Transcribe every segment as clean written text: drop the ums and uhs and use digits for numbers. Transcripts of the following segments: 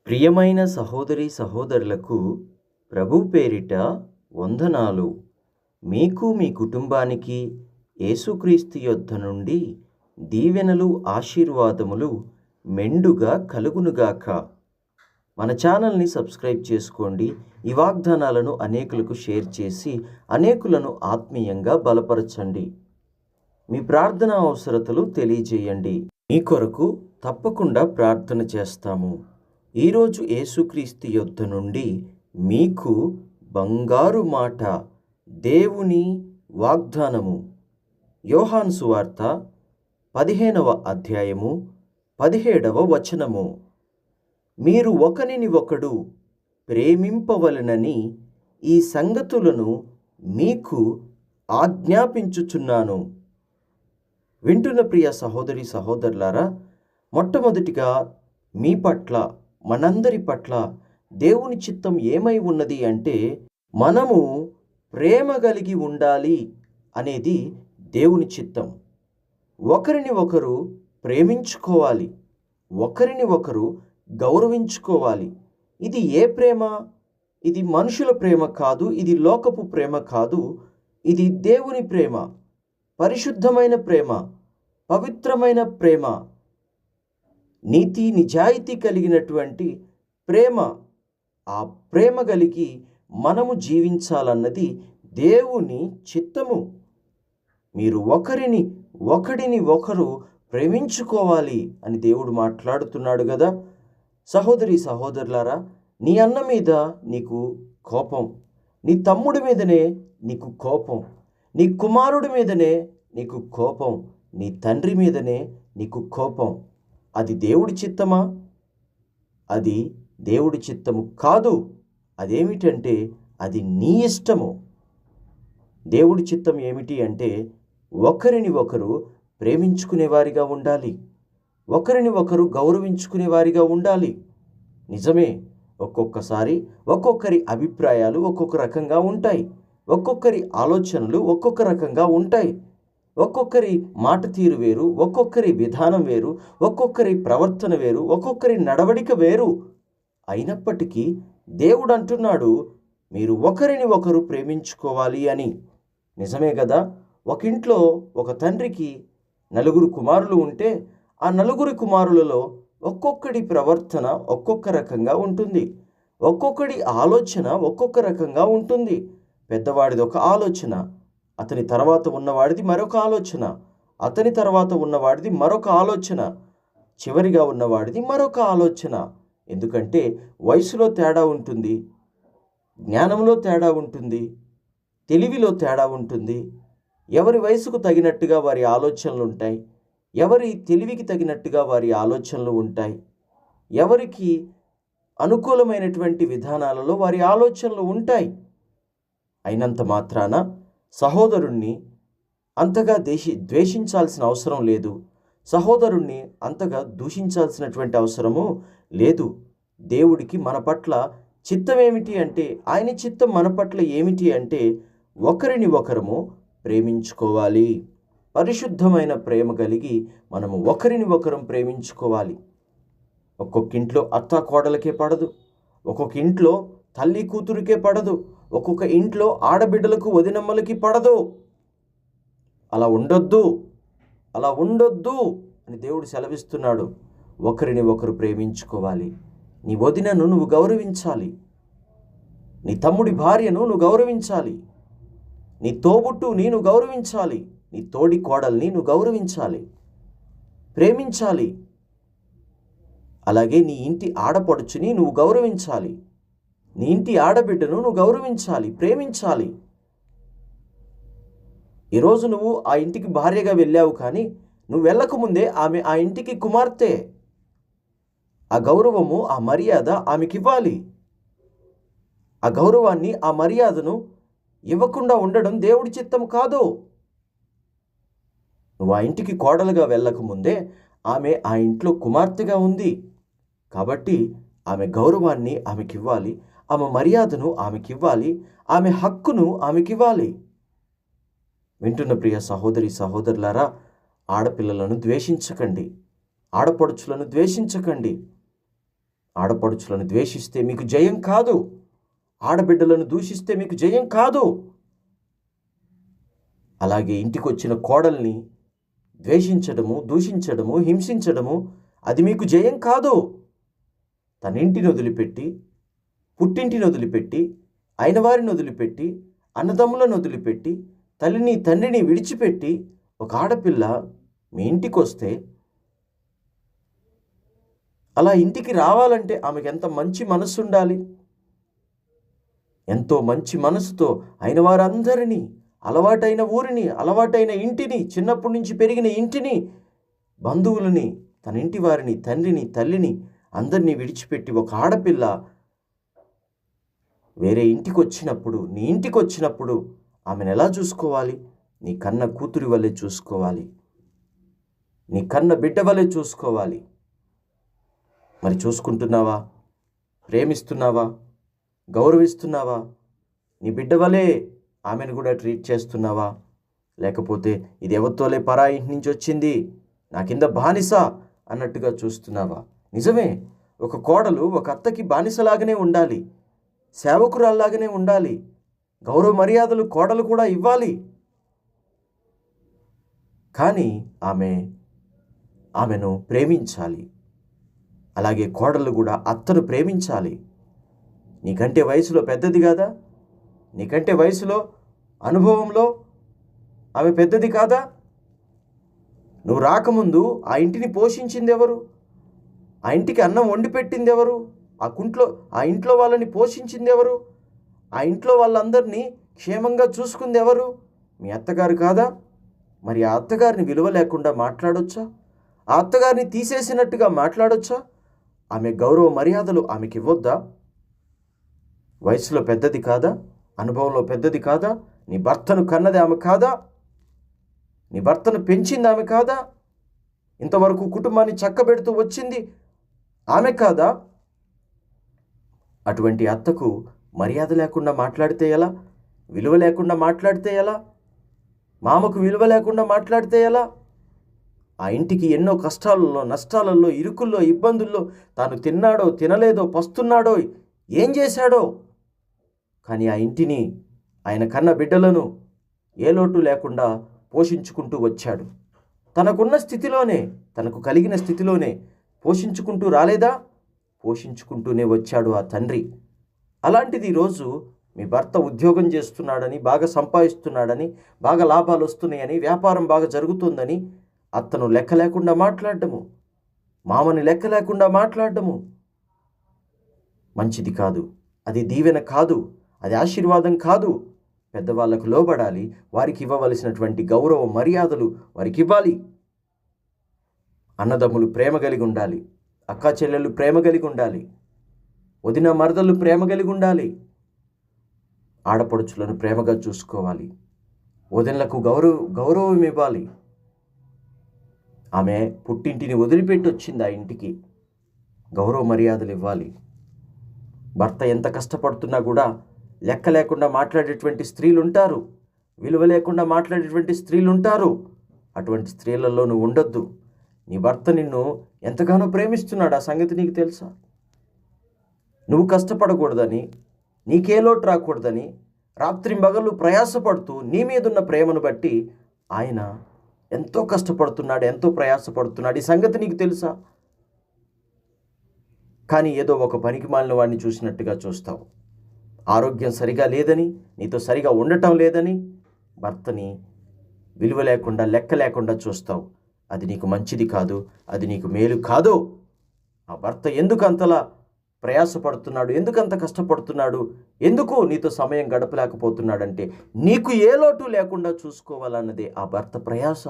ప్రియమైన సహోదరి సహోదరులకు ప్రభు పేరిట వందనాలు. మీకు మీ కుటుంబానికి యేసుక్రీస్తు యొద్ద నుండి దీవెనలు ఆశీర్వాదములు మెండుగా కలుగునుగాక. మన ఛానల్ని సబ్స్క్రైబ్ చేసుకోండి. ఈ వాగ్దానాలను అనేకులకు షేర్ చేసి అనేకులను ఆత్మీయంగా బలపరచండి. మీ ప్రార్థన అవసరతలు తెలియజేయండి. మీ కొరకు తప్పకుండా ప్రార్థన చేస్తాము. ఈరోజు యేసుక్రీస్తు యొద్ద నుండి మీకు బంగారు మాట, దేవుని వాగ్దానము. యోహాను సువార్త 15వ అధ్యాయము 17వ వచనము. మీరు ఒకనిని ఒకడు ప్రేమింపవలెనని ఈ సంగతులను మీకు ఆజ్ఞాపించుచున్నాను. వింటున్న ప్రియ సహోదరి సహోదరులారా, మొట్టమొదటిగా మీ పట్ల, మనందరి పట్ల దేవుని చిత్తం ఏమై ఉన్నది అంటే, మనము ప్రేమ కలిగి ఉండాలి అనేది దేవుని చిత్తం. ఒకరిని ఒకరు ప్రేమించుకోవాలి, ఒకరిని ఒకరు గౌరవించుకోవాలి. ఇది ఏ ప్రేమ? ఇది మనుషుల ప్రేమ కాదు, ఇది లోకపు ప్రేమ కాదు, ఇది దేవుని ప్రేమ, పరిశుద్ధమైన ప్రేమ, పవిత్రమైన ప్రేమ, నీతి నిజాయితీ కలిగినటువంటి ప్రేమ. ఆ ప్రేమ కలిగి మనము జీవించాలన్నది దేవుని చిత్తము. మీరు ఒకడిని ఒకరు ప్రేమించుకోవాలి అని దేవుడు మాట్లాడుతున్నాడు కదా. సహోదరి సహోదరులారా, నీ అన్న మీద నీకు కోపం, నీ తమ్ముడి మీదనే నీకు కోపం, నీ కుమారుడి మీదనే నీకు కోపం, నీ తండ్రి మీదనే నీకు కోపం. అది దేవుడి చిత్తమా? అది దేవుడి చిత్తము కాదు. అదేమిటంటే అది నీ ఇష్టము. దేవుడి చిత్తం ఏమిటి అంటే, ఒకరిని ఒకరు ప్రేమించుకునేవారిగా ఉండాలి, ఒకరిని ఒకరు గౌరవించుకునేవారిగా ఉండాలి. నిజమే, ఒక్కొక్కసారి ఒక్కొక్కరి అభిప్రాయాలు ఒక్కొక్క రకంగా ఉంటాయి, ఒక్కొక్కరి ఆలోచనలు ఒక్కొక్క రకంగా ఉంటాయి, ఒక్కొక్కరి మాట తీరు వేరు, ఒక్కొక్కరి విధానం వేరు, ఒక్కొక్కరి ప్రవర్తన వేరు, ఒక్కొక్కరి నడవడిక వేరు. అయినప్పటికీ దేవుడు అంటున్నాడు, మీరు ఒకరిని ఒకరు ప్రేమించుకోవాలి అని. నిజమే కదా. ఒక ఇంట్లో ఒక తండ్రికి 4 కుమారులు ఉంటే, ఆ 4 కుమారులలో ఒక్కొక్కడి ప్రవర్తన ఒక్కొక్క రకంగా ఉంటుంది, ఒక్కొక్కడి ఆలోచన ఒక్కొక్క రకంగా ఉంటుంది. పెద్దవాడిది ఒక ఆలోచన, అతని తర్వాత ఉన్నవాడిది మరొక ఆలోచన, అతని తర్వాత ఉన్నవాడిది మరొక ఆలోచన, చివరిగా ఉన్నవాడిది మరొక ఆలోచన. ఎందుకంటే వయసులో తేడా ఉంటుంది, జ్ఞానంలో తేడా ఉంటుంది, తెలివిలో తేడా ఉంటుంది. ఎవరి వయసుకు తగినట్టుగా వారి ఆలోచనలు ఉంటాయి, ఎవరి తెలివికి తగినట్టుగా వారి ఆలోచనలు ఉంటాయి, ఎవరికి అనుకూలమైనటువంటి విధానాలలో వారి ఆలోచనలు ఉంటాయి. అయినంత మాత్రాన సహోదరుణ్ణి అంతగా ద్వేషించాల్సిన అవసరం లేదు, సహోదరుణ్ణి అంతగా దూషించాల్సినటువంటి అవసరము లేదు. దేవుడికి మన పట్ల చిత్తం ఏమిటి అంటే, ఆయన చిత్తం మన పట్ల ఏమిటి అంటే, ఒకరిని ఒకరము ప్రేమించుకోవాలి. పరిశుద్ధమైన ప్రేమ కలిగి మనము ఒకరిని ఒకరం ప్రేమించుకోవాలి. ఒక్కొక్క ఇంట్లో అత్త కోడలకే పడదు, ఒక్కొక్క ఇంట్లో తల్లి కూతురికే పడదు, ఒక్కొక్క ఇంట్లో ఆడబిడ్డలకు వదినమ్మలకి పడదు. అలా ఉండొద్దు అని దేవుడు సెలవిస్తున్నాడు. ఒకరిని ఒకరు ప్రేమించుకోవాలి. నీ వదినను నువ్వు గౌరవించాలి, నీ తమ్ముడి భార్యను నువ్వు గౌరవించాలి, నీ తోబుట్టుని నువ్వు గౌరవించాలి, నీ తోడి కోడల్ని నువ్వు గౌరవించాలి, ప్రేమించాలి. అలాగే నీ ఇంటి ఆడపడుచుని నువ్వు గౌరవించాలి, నీ ఇంటి ఆడబిడ్డను నువ్వు గౌరవించాలి, ప్రేమించాలి. ఈరోజు నువ్వు ఆ ఇంటికి భార్యగా వెళ్ళావు, కానీ నువ్వు వెళ్ళకముందే ఆమె ఆ ఇంటికి కుమార్తె. ఆ గౌరవము, ఆ మర్యాద ఆమెకివ్వాలి. ఆ గౌరవాన్ని, ఆ మర్యాదను ఇవ్వకుండా ఉండడం దేవుడి చిత్తం కాదు. నువ్వు ఆ ఇంటికి కోడలుగా వెళ్ళకముందే ఆమె ఆ ఇంట్లో కుమార్తెగా ఉంది కాబట్టి ఆమె గౌరవాన్ని ఆమెకివ్వాలి, ఆమె మర్యాదను ఆమెకివ్వాలి, ఆమె హక్కును ఆమెకివ్వాలి. వింటున్న ప్రియ సహోదరి సహోదరులారా, ఆడపిల్లలను ద్వేషించకండి, ఆడపడుచులను ద్వేషించకండి. ఆడపడుచులను ద్వేషిస్తే మీకు జయం కాదు. ఆడబిడ్డలను దూషిస్తే మీకు జయం కాదు. అలాగే ఇంటికొచ్చిన కోడల్ని ద్వేషించడము, దూషించడము, హింసించడము అది మీకు జయం కాదు. తన ఇంటిని వదిలిపెట్టి, పుట్టింటిని వదిలిపెట్టి, అయిన వారిని వదిలిపెట్టి, అన్నదమ్ములను వదిలిపెట్టి, తల్లిని తండ్రిని విడిచిపెట్టి ఒక ఆడపిల్ల మీ ఇంటికి వస్తే, అలా ఇంటికి రావాలంటే ఆమెకు ఎంత మంచి మనసు ఉండాలి. ఎంతో మంచి మనసుతో అయిన వారందరినీ, అలవాటైన ఊరిని, అలవాటైన ఇంటిని, చిన్నప్పటి నుంచి పెరిగిన ఇంటిని, బంధువులని, తన ఇంటి వారిని, తండ్రిని, తల్లిని అందరినీ విడిచిపెట్టి ఒక ఆడపిల్ల వేరే ఇంటికి వచ్చినప్పుడు, నీ ఇంటికి వచ్చినప్పుడు ఆమెను ఎలా చూసుకోవాలి? నీ కన్న కూతురి వల్లే చూసుకోవాలి. నీ కన్న బిడ్డ వల్లే చూసుకోవాలి. మరి చూసుకుంటున్నావా? ప్రేమిస్తున్నావా? గౌరవిస్తున్నావా? నీ బిడ్డ వలే ఆమెను కూడా ట్రీట్ చేస్తున్నావా? లేకపోతే ఇది ఎవరితోలే పరా ఇంటి నుంచి వచ్చింది, నా కింద బానిస అన్నట్టుగా చూస్తున్నావా? నిజమే, ఒక కోడలు ఒక అత్తకి బానిసలాగానే ఉండాలి, సేవకురాల్లాగానే ఉండాలి. గౌరవ మర్యాదలు కోడలు కూడా ఇవ్వాలి. కానీ ఆమెను ప్రేమించాలి. అలాగే కోడలు కూడా అత్తను ప్రేమించాలి. నీకంటే వయసులో పెద్దది కాదా? నీకంటే వయసులో, అనుభవంలో ఆమె పెద్దది కాదా? నువ్వు రాకముందు ఆ ఇంటిని పోషించింది ఎవరు? ఆ ఇంటికి అన్నం వండి పెట్టింది ఎవరు? ఆ ఇంట్లో వాళ్ళని పోషించింది ఎవరు? ఆ ఇంట్లో వాళ్ళందరినీ క్షేమంగా చూసుకుంది ఎవరు? మీ అత్తగారు కాదా? మరి ఆ అత్తగారిని విలువ లేకుండా మాట్లాడొచ్చా? ఆ అత్తగారిని తీసేసినట్టుగా మాట్లాడొచ్చా? ఆమె గౌరవ మర్యాదలు ఆమెకి ఇవ్వొద్దా? వయసులో పెద్దది కాదా? అనుభవంలో పెద్దది కాదా? నీ భర్తను కన్నది ఆమె కాదా? నీ భర్తను పెంచింది ఆమె కాదా? ఇంతవరకు కుటుంబాన్ని చక్కబెడుతూ వచ్చింది ఆమె కాదా? అటువంటి అత్తకు మర్యాద లేకుండా మాట్లాడితే ఎలా? విలువ లేకుండా మాట్లాడితే ఎలా? మామకు విలువ లేకుండా మాట్లాడితే ఎలా? ఆ ఇంటికి ఎన్నో కష్టాలలో, నష్టాలలో, ఇరుకుల్లో, ఇబ్బందుల్లో తాను తిన్నాడో, తినలేదో, పస్తున్నాడో, ఏం చేశాడో, కానీ ఆ ఇంటిని, ఆయన కన్న బిడ్డలను ఏ లోటు లేకుండా పోషించుకుంటూ వచ్చాడు. తనకున్న స్థితిలోనే, తనకు కలిగిన స్థితిలోనే పోషించుకుంటూ రాలేదా? పోషించుకుంటూనే వచ్చాడు ఆ తండ్రి. అలాంటిది ఈరోజు మీ భర్త ఉద్యోగం చేస్తున్నాడని, బాగా సంపాదిస్తున్నాడని, బాగా లాభాలు వస్తున్నాయని, వ్యాపారం బాగా జరుగుతుందని అత్తను లెక్క లేకుండా మాట్లాడడము, మామని లెక్క లేకుండా మాట్లాడడము మంచిది కాదు. అది దీవెన కాదు, అది ఆశీర్వాదం కాదు. పెద్దవాళ్లకు లోబడాలి. వారికి ఇవ్వవలసినటువంటి గౌరవ మర్యాదలు వారికి ఇవ్వాలి. అన్నదమ్ములు ప్రేమ కలిగి ఉండాలి. అక్కా చెల్లెళ్ళు ప్రేమ కలిగి ఉండాలి. వదిన మరదళ్ళు ప్రేమ కలిగి ఉండాలి. ఆడపడుచులను ప్రేమగా చూసుకోవాలి. వదినలకు గౌరవం ఇవ్వాలి. ఆమె పుట్టింటిని వదిలిపెట్టి వచ్చింది ఆ ఇంటికి, గౌరవ మర్యాదలు ఇవ్వాలి. భర్త ఎంత కష్టపడుతున్నా కూడా లెక్క లేకుండా మాట్లాడేటువంటి స్త్రీలు ఉంటారు, విలువ లేకుండా మాట్లాడేటువంటి స్త్రీలు ఉంటారు. అటువంటి స్త్రీలలో నువ్వు ఉండొద్దు. నీ భర్త నిన్ను ఎంతగానో ప్రేమిస్తున్నాడు, ఆ సంగతి నీకు తెలుసా? నువ్వు కష్టపడకూడదని, నీకే లోటు రాకూడదని రాత్రింబగళ్ళు ప్రయాసపడుతూ నీ మీదున్న ప్రేమను బట్టి ఆయన ఎంతో కష్టపడుతున్నాడు, ఎంతో ప్రయాసపడుతున్నాడు. ఈ సంగతి నీకు తెలుసా? కానీ ఏదో ఒక పనికి మాలిన వాడిని చూసినట్టుగా చూస్తావు. ఆరోగ్యం సరిగా లేదని, నీతో సరిగా ఉండటం లేదని భర్తని విలువ లేకుండా, లెక్క లేకుండా చూస్తావు. అది నీకు మంచిది కాదు, అది నీకు మేలు కాదు. ఆ భర్త ఎందుకు అంతలా ప్రయాసపడుతున్నాడు, ఎందుకంత కష్టపడుతున్నాడు, ఎందుకు నీతో సమయం గడపలేకపోతున్నాడంటే నీకు ఏ లోటు లేకుండా చూసుకోవాలన్నదే ఆ భర్త ప్రయాస.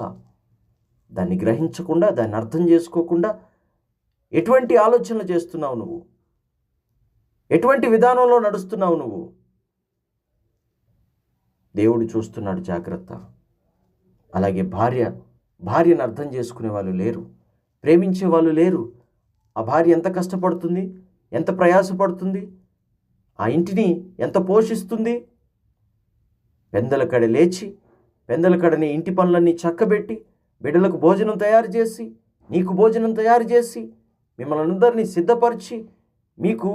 దాన్ని గ్రహించకుండా, దాన్ని అర్థం చేసుకోకుండా ఎటువంటి ఆలోచనలు చేస్తున్నావు నువ్వు? ఎటువంటి విధానంలో నడుస్తున్నావు నువ్వు? దేవుడు చూస్తున్నాడు, జాగ్రత్త. అలాగే భార్యను అర్థం చేసుకునే వాళ్ళు లేరు, ప్రేమించే వాళ్ళు లేరు. ఆ భార్య ఎంత కష్టపడుతుంది, ఎంత ప్రయాసపడుతుంది, ఆ ఇంటిని ఎంత పోషిస్తుంది. పెందలకడ లేచి, పెందలకడని ఇంటి పనులన్నీ చక్కబెట్టి, బిడ్డలకు భోజనం తయారు చేసి, నీకు భోజనం తయారు చేసి, మిమ్మల్ని అందరినీ సిద్ధపరిచి, మీకు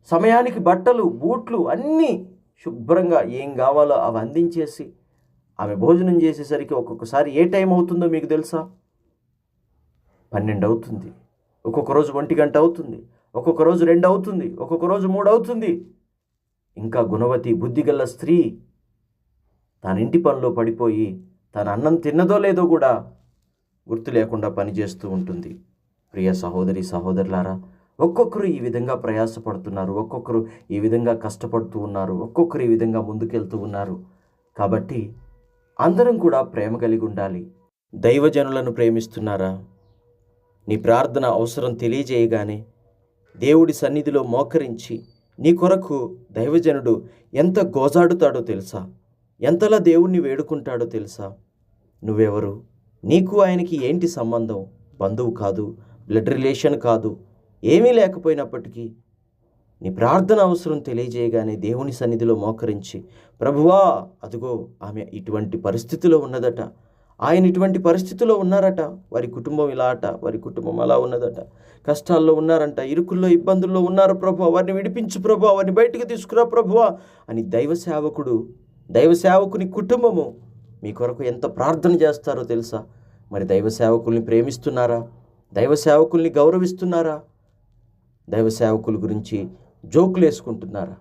సమయానికి బట్టలు, బూట్లు అన్నీ శుభ్రంగా ఏం కావాలో అవి అందించేసి ఆమె భోజనం చేసేసరికి ఒక్కొక్కసారి ఏ టైం అవుతుందో మీకు తెలుసా? 12 అవుతుంది, ఒక్కొక్క రోజు 1 గంట అవుతుంది, ఒక్కొక్క రోజు 2 అవుతుంది, ఒక్కొక్క రోజు 3 అవుతుంది. ఇంకా గుణవతి బుద్ధిగల స్త్రీ తన ఇంటి పనిలో పడిపోయి తన అన్నం తిన్నదో లేదో కూడా గుర్తు లేకుండా పనిచేస్తూ ఉంటుంది. ప్రియ సహోదరి సహోదరులారా, ఒక్కొక్కరు ఈ విధంగా ప్రయాసపడుతున్నారు, ఒక్కొక్కరు ఈ విధంగా కష్టపడుతూ ఉన్నారు, ఒక్కొక్కరు ఈ విధంగా ముందుకెళ్తూ ఉన్నారు. కాబట్టి అందరం కూడా ప్రేమ కలిగి ఉండాలి. దైవజనులను ప్రేమిస్తున్నారా? నీ ప్రార్థన అవసరం తెలియజేయగానే దేవుడి సన్నిధిలో మోకరించి నీ కొరకు దైవజనుడు ఎంత గోజాడుతాడో తెలుసా? ఎంతలా దేవుణ్ణి వేడుకుంటాడో తెలుసా? నువ్వెవరు? నీకు ఆయనకి ఏంటి సంబంధం? బంధువు కాదు, బ్లడ్ రిలేషన్ కాదు, ఏమీ లేకపోయినప్పటికీ నీ ప్రార్థన అవసరం తెలియజేయగానే దేవుని సన్నిధిలో మోకరించి, ప్రభువా అదుగో ఆమె ఇటువంటి పరిస్థితిలో ఉన్నదట, ఆయన ఇటువంటి పరిస్థితిలో ఉన్నారట, వారి కుటుంబం ఇలా అట, వారి కుటుంబం అలా ఉన్నదట, కష్టాల్లో ఉన్నారంట, ఇరుకుల్లో ఇబ్బందుల్లో ఉన్నారు ప్రభువా, వారిని విడిపించు ప్రభువా, వారిని బయటికి తీసుకురా ప్రభువా అని దైవ సేవకుని కుటుంబము మీ కొరకు ఎంత ప్రార్థన చేస్తారో తెలుసా? మరి దైవ సేవకుల్ని ప్రేమిస్తున్నారా? దైవ సేవకుల్ని గౌరవిస్తున్నారా? దైవ సేవకుల గురించి జోకులు వేసుకుంటున్నారా?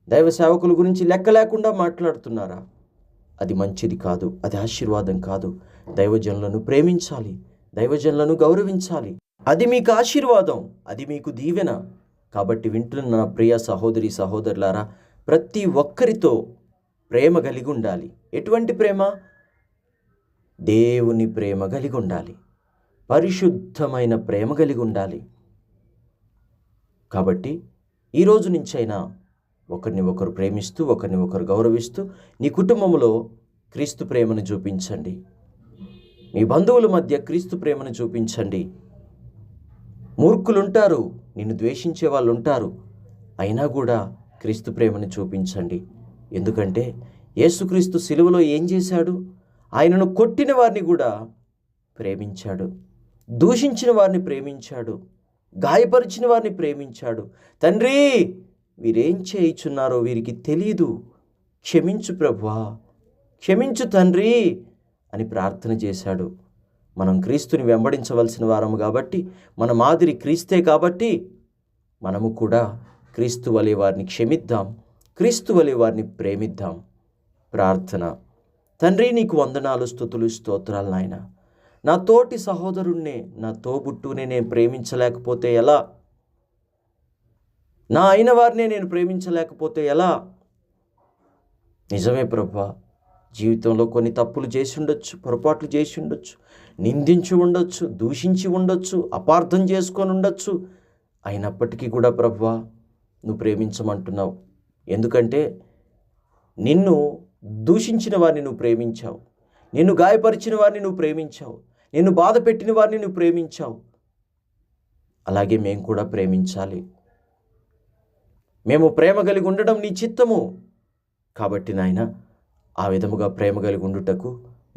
దైవ సేవకుల గురించి లెక్క లేకుండా మాట్లాడుతున్నారా? అది మంచిది కాదు, అది ఆశీర్వాదం కాదు. దైవజనులను ప్రేమించాలి, దైవజనులను గౌరవించాలి. అది మీకు ఆశీర్వాదం, అది మీకు దీవెన. కాబట్టి వింటున్న నా ప్రియ సహోదరి సహోదరులారా, ప్రతి ఒక్కరితో ప్రేమ కలిగి ఉండాలి. ఎటువంటి ప్రేమ? దేవుని ప్రేమ కలిగి ఉండాలి, పరిశుద్ధమైన ప్రేమ కలిగి ఉండాలి. కాబట్టి ఈరోజు నుంచైనా ఒకరిని ఒకరు ప్రేమిస్తూ, ఒకరిని ఒకరు గౌరవిస్తూ నీ కుటుంబంలో క్రీస్తు ప్రేమను చూపించండి. మీ బంధువుల మధ్య క్రీస్తు ప్రేమను చూపించండి. మూర్ఖులుంటారు, నిన్ను ద్వేషించే వాళ్ళు ఉంటారు, అయినా కూడా క్రీస్తు ప్రేమను చూపించండి. ఎందుకంటే యేసుక్రీస్తు సిలువలో ఏం చేశాడు? ఆయనను కొట్టిన వారిని కూడా ప్రేమించాడు, దూషించిన వారిని ప్రేమించాడు, గాయపరిచిన వారిని ప్రేమించాడు. తండ్రి, వీరేం చేయుచున్నారో వీరికి తెలియదు, క్షమించు ప్రభువా, క్షమించు తండ్రి అని ప్రార్థన చేశాడు. మనం క్రీస్తుని వెంబడించవలసిన వారము కాబట్టి, మన మాదిరి క్రీస్తే కాబట్టి మనము కూడా క్రీస్తు వలె వారిని క్షమిద్దాం, క్రీస్తు వలె వారిని ప్రేమిద్దాం. ప్రార్థన. తండ్రి, నీకు వందనాలు, స్తుతులు, స్తోత్రాలు నాయన. నా తోటి సహోదరుణ్ణే, నా తోబుట్టునే నేను ప్రేమించలేకపోతే ఎలా? నా అయిన వారినే నేను ప్రేమించలేకపోతే ఎలా? నిజమే ప్రభువా, జీవితంలో కొన్ని తప్పులు చేసి ఉండొచ్చు, పొరపాట్లు చేసి ఉండొచ్చు, నిందించి ఉండొచ్చు, దూషించి ఉండొచ్చు, అపార్థం చేసుకొని ఉండొచ్చు. అయినప్పటికీ కూడా ప్రభువా, నువ్వు ప్రేమించమంటున్నావు. ఎందుకంటే నిన్ను దూషించిన వారిని నువ్వు ప్రేమించావు, నిన్ను గాయపరిచిన వారిని నువ్వు ప్రేమించావు, నిన్ను బాధ పెట్టిన వారిని నువ్వు ప్రేమించావు. అలాగే మేము కూడా ప్రేమించాలి. మేము ప్రేమ కలిగి ఉండడం నీ చిత్తము. కాబట్టి నాయన, ఆ విధముగా ప్రేమ కలిగి ఉండుటకు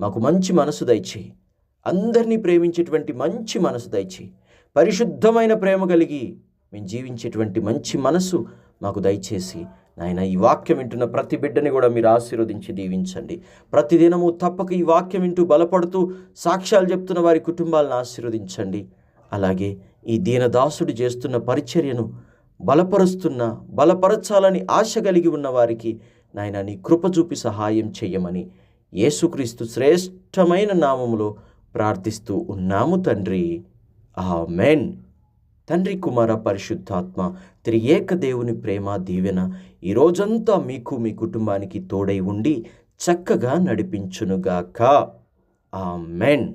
మాకు మంచి మనసు దయచేయి. అందరినీ ప్రేమించేటువంటి మంచి మనసు దయచేయి. పరిశుద్ధమైన ప్రేమ కలిగి మేము జీవించేటువంటి మంచి మనసు మాకు దయచేసి నాయన, ఈ వాక్యం వింటున్న ప్రతి బిడ్డని కూడా మీరు ఆశీర్వదించి దీవించండి. ప్రతిదినము తప్పక ఈ వాక్యం వింటూ బలపడుతూ సాక్ష్యాలు చెప్తున్న వారి కుటుంబాలను ఆశీర్వదించండి. అలాగే ఈ దీనదాసుడు చేస్తున్న పరిచర్యను బలపరచాలని ఆశ కలిగి ఉన్న వారికి నాయన నీ కృప చూపి సహాయం చెయ్యమని యేసుక్రీస్తు శ్రేష్టమైన నామములో ప్రార్థిస్తూ ఉన్నాము తండ్రి. ఆమేన్. తండ్రి, కుమార, పరిశుద్ధాత్మ త్రియేక దేవుని ప్రేమ దీవెన ఈ రోజంతా మీకు, మీ కుటుంబానికి తోడై ఉండి చక్కగా నడిపించునుగాక. ఆమేన్.